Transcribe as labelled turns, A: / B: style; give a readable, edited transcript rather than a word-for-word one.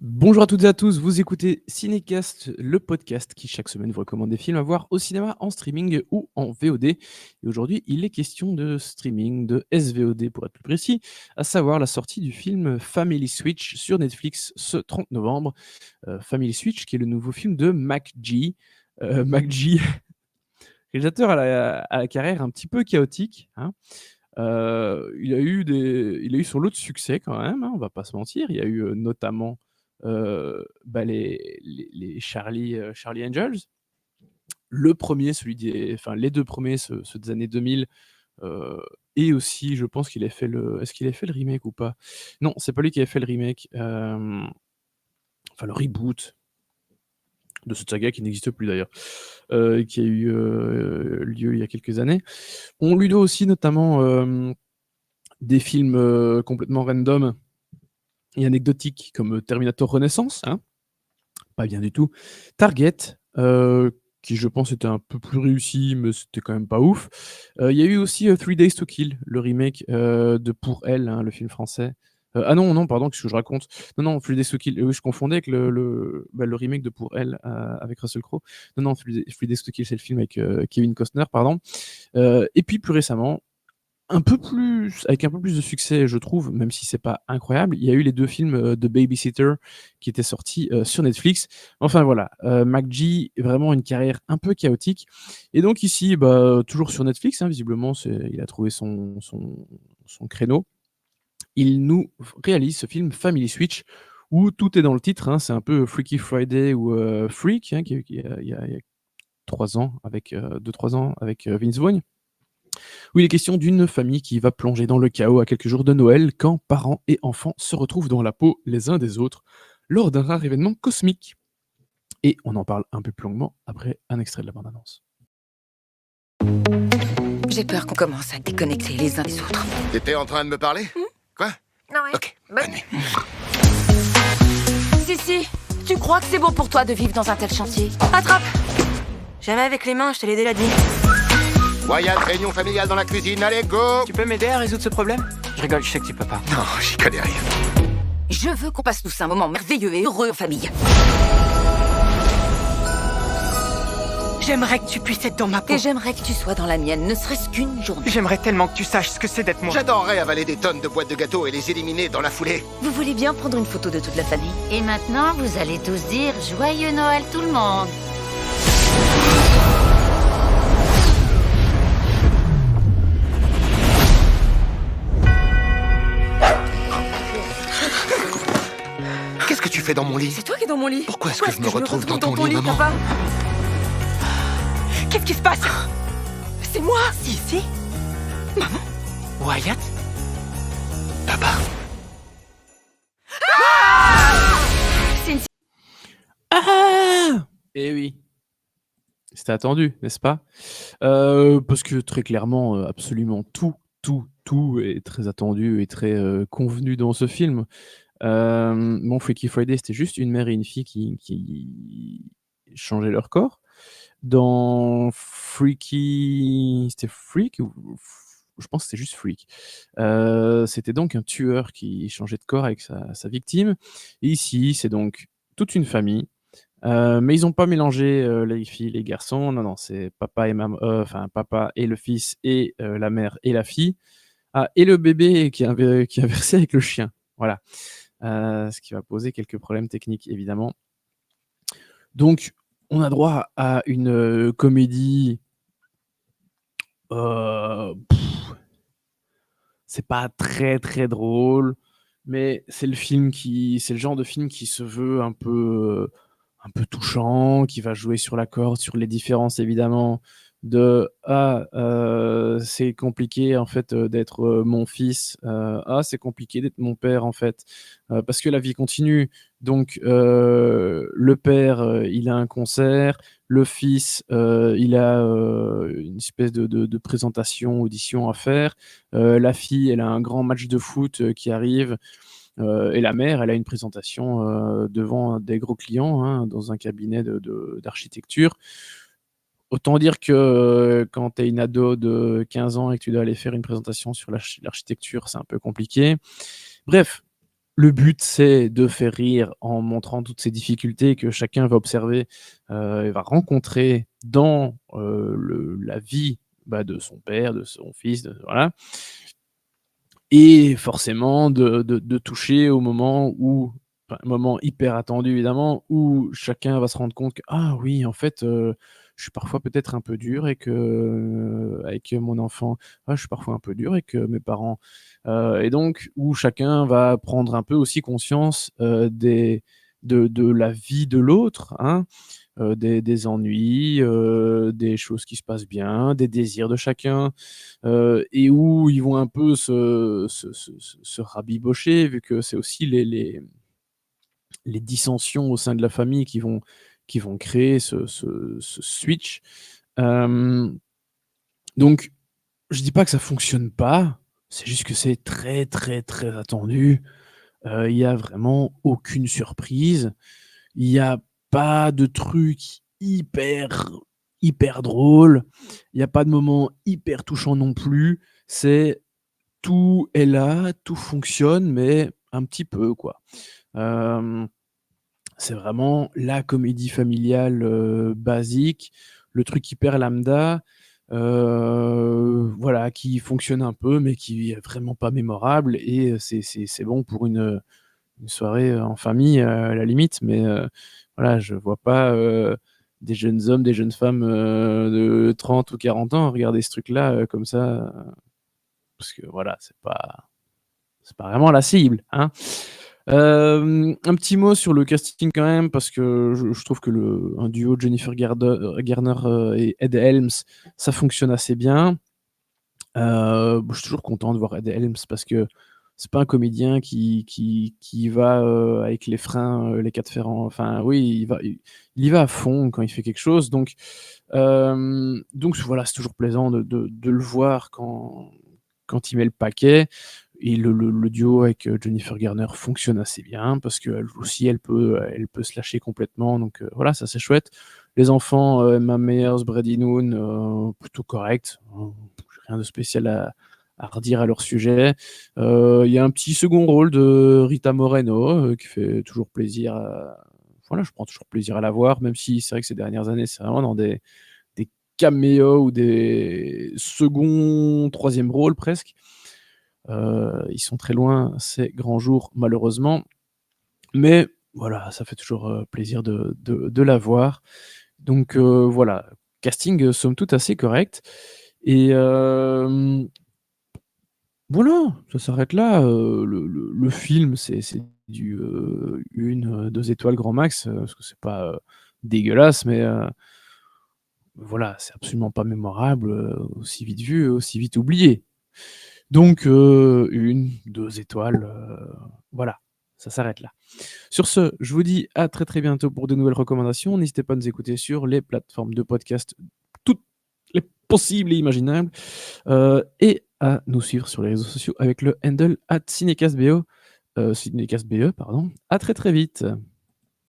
A: Bonjour à toutes et à tous, vous écoutez Cinécast, le podcast qui chaque semaine vous recommande des films à voir au cinéma, en streaming ou en VOD. Et aujourd'hui, il est question de streaming, de SVOD pour être plus précis, à savoir la sortie du film Family Switch sur Netflix ce 30 novembre. Family Switch qui est le nouveau film de McG. McG, réalisateur à la carrière un petit peu chaotique, hein. Il a eu son lot de succès quand même, hein, on va pas se mentir. Il y a eu, notamment, les Charlie Angels. Le premier, les 2 premiers, ceux des années 2000, heu et aussi je pense qu'il a fait le est-ce qu'il a fait le remake ou pas? Non, c'est pas lui qui a fait le remake, enfin le reboot de cette saga qui n'existe plus d'ailleurs, qui a eu, lieu il y a quelques années. On lui doit aussi notamment, des films, complètement random et anecdotiques comme, Terminator Renaissance, hein, pas bien du tout. Target, qui je pense était un peu plus réussi, mais c'était quand même pas ouf. Il y a eu aussi, Three Days to Kill, le remake, de Pour Elle, hein, le film français. Ah non, non, pardon, qu'est-ce que je raconte? Non, non, Three Days to Kill, oui, je confondais avec le remake de Pour Elle, avec Russell Crowe. Non, non, Three Days to Kill, c'est le film avec, Kevin Costner, pardon. Et puis plus récemment, avec un peu plus de succès, je trouve, même si c'est pas incroyable. Il y a eu les 2 films, de Babysitter qui étaient sortis, sur Netflix. Enfin voilà, McG, vraiment une carrière un peu chaotique et donc ici, bah, toujours sur Netflix, hein, visiblement il a trouvé son créneau. Il nous réalise ce film Family Switch où tout est dans le titre, hein. C'est un peu Freaky Friday ou, Freak, hein, qui il y a 3 ans avec, 2-3 ans avec, Vince Vaughn. Où il est question d'une famille qui va plonger dans le chaos à quelques jours de Noël quand parents et enfants se retrouvent dans la peau les uns des autres lors d'un rare événement cosmique. Et on en parle un peu plus longuement après un extrait de la bande-annonce.
B: J'ai peur qu'on commence à déconnecter les uns des autres.
C: T'étais en train de me parler? Quoi?
B: Non, ouais.
C: Ok, bonne nuit.
B: Si, tu crois que c'est bon pour toi de vivre dans un tel chantier? Attrape! Jamais avec les mains, je te l'ai déjà dit.
C: Wyatt, réunion familiale dans la cuisine, allez, go!
D: Tu peux m'aider à résoudre ce problème? Je rigole, je sais que tu peux pas.
C: Non, j'y connais rien.
B: Je veux qu'on passe tous un moment merveilleux et heureux en famille.
D: J'aimerais que tu puisses être dans ma peau.
B: Et j'aimerais que tu sois dans la mienne, ne serait-ce qu'une journée.
D: J'aimerais tellement que tu saches ce que c'est d'être moi.
C: J'adorerais avaler des tonnes de boîtes de gâteaux et les éliminer dans la foulée.
B: Vous voulez bien prendre une photo de toute la famille?
E: Et maintenant, vous allez tous dire Joyeux Noël tout le monde.
C: Qu'est-ce que tu fais dans mon lit?
B: C'est toi qui es dans mon lit.
C: Pourquoi est-ce que je me retrouve dans ton lit, maman?
B: papa?
D: Qu'est-ce qui se passe?
B: C'est moi.
D: Si. Maman? Wyatt?
C: Papa.
A: Ah! Eh oui, c'était attendu, n'est-ce pas? Parce que très clairement, absolument tout est très attendu et très, convenu dans ce film. Bon, Freaky Friday, c'était juste une mère et une fille qui changeaient leur corps. Dans Freaky c'était Freak ou je pense que c'était juste Freak. C'était donc un tueur qui changeait de corps avec sa victime et ici, c'est donc toute une famille, mais ils ont pas mélangé, les filles, les garçons. Non, non, c'est papa et le fils et la mère et la fille. Ah et le bébé qui est inversé avec le chien. Voilà. Ce qui va poser quelques problèmes techniques évidemment. Donc on a droit à une, comédie, heu, c'est pas très, très drôle, mais c'est le genre de film qui se veut un peu touchant, qui va jouer sur la corde, sur les différences évidemment c'est compliqué en fait, d'être, mon fils, c'est compliqué d'être mon père en fait, parce que la vie continue. Donc le père, il a un concert, le fils, il a, une espèce de présentation, audition à faire, la fille, elle a un grand match de foot, qui arrive, et la mère, elle a une présentation, devant des gros clients, hein, dans un cabinet d'architecture. Autant dire que, quand tu es une ado de 15 ans et que tu dois aller faire une présentation sur l'architecture, c'est un peu compliqué. Bref, le but, c'est de faire rire en montrant toutes ces difficultés que chacun va observer, et va rencontrer dans, la vie, bah, de son père, de son fils, voilà. Et forcément de toucher au moment où enfin, moment hyper attendu évidemment, où chacun va se rendre compte que: «Ah oui, en fait, je suis parfois peut-être un peu dur et que, avec mon enfant, ah je suis parfois un peu dur avec, mes parents». Et donc où chacun va prendre un peu aussi conscience, des de la vie de l'autre, hein, des ennuis, des choses qui se passent bien, des désirs de chacun, et où ils vont un peu se rabibocher vu que c'est aussi les dissensions au sein de la famille qui vont créer ce switch. Hem, donc je dis pas que ça fonctionne pas, c'est juste que c'est très, très, très attendu. Il y a vraiment aucune surprise. Il y a pas de truc hyper, hyper drôle. Il y a pas de moment hyper touchant non plus. C'est tout est là, tout fonctionne, mais un petit peu, quoi. Hem, c'est vraiment la comédie familiale, basique, le truc hyper lambda, voilà, qui fonctionne un peu, mais qui est vraiment pas mémorable et c'est bon pour une soirée, en famille, à la limite, mais voilà, je vois pas, des jeunes hommes, des jeunes femmes, de 30 ou 40 ans regarder ce truc-là, comme ça, parce que voilà, c'est pas vraiment la cible, hein. Un petit mot sur le casting quand même, parce que je trouve que un duo Jennifer Garner, et Ed Helms, ça fonctionne assez bien. Je suis toujours content de voir Ed Helms parce que c'est pas un comédien qui va, avec les freins, les 4 fers en enfin oui, il y va à fond quand il fait quelque chose donc voilà, c'est toujours plaisant de le voir quand il met le paquet et le duo avec, Jennifer Garner fonctionne assez bien parce qu'elle aussi elle peut se lâcher complètement donc voilà, ça c'est chouette. Les enfants, Emma Meyers, Brady Noon, plutôt corrects, j'ai rien de spécial à redire à leur sujet. Il y a un petit second rôle de Rita Moreno, qui fait toujours plaisir voilà, je prends toujours plaisir à la voir, même si c'est vrai que ces dernières années, c'est vraiment dans des caméos ou des seconds, troisième rôles presque. Ils sont très loin ces grands jours malheureusement, mais voilà, ça fait toujours, plaisir de la voir. Donc voilà, casting, somme toute assez correct et voilà, ça s'arrête là, le film c'est du, 1, 2 étoiles grand max, parce que c'est pas, dégueulasse mais voilà, c'est absolument pas mémorable, aussi vite vu, aussi vite oublié. Donc 1, 2 étoiles, voilà, ça s'arrête là. Sur ce, je vous dis à très, très bientôt pour de nouvelles recommandations. N'hésitez pas à nous écouter sur les plateformes de podcast, toutes les possibles et imaginables, et à nous suivre sur les réseaux sociaux avec le handle @cinécastBE, cinécastBE pardon. À très, très vite.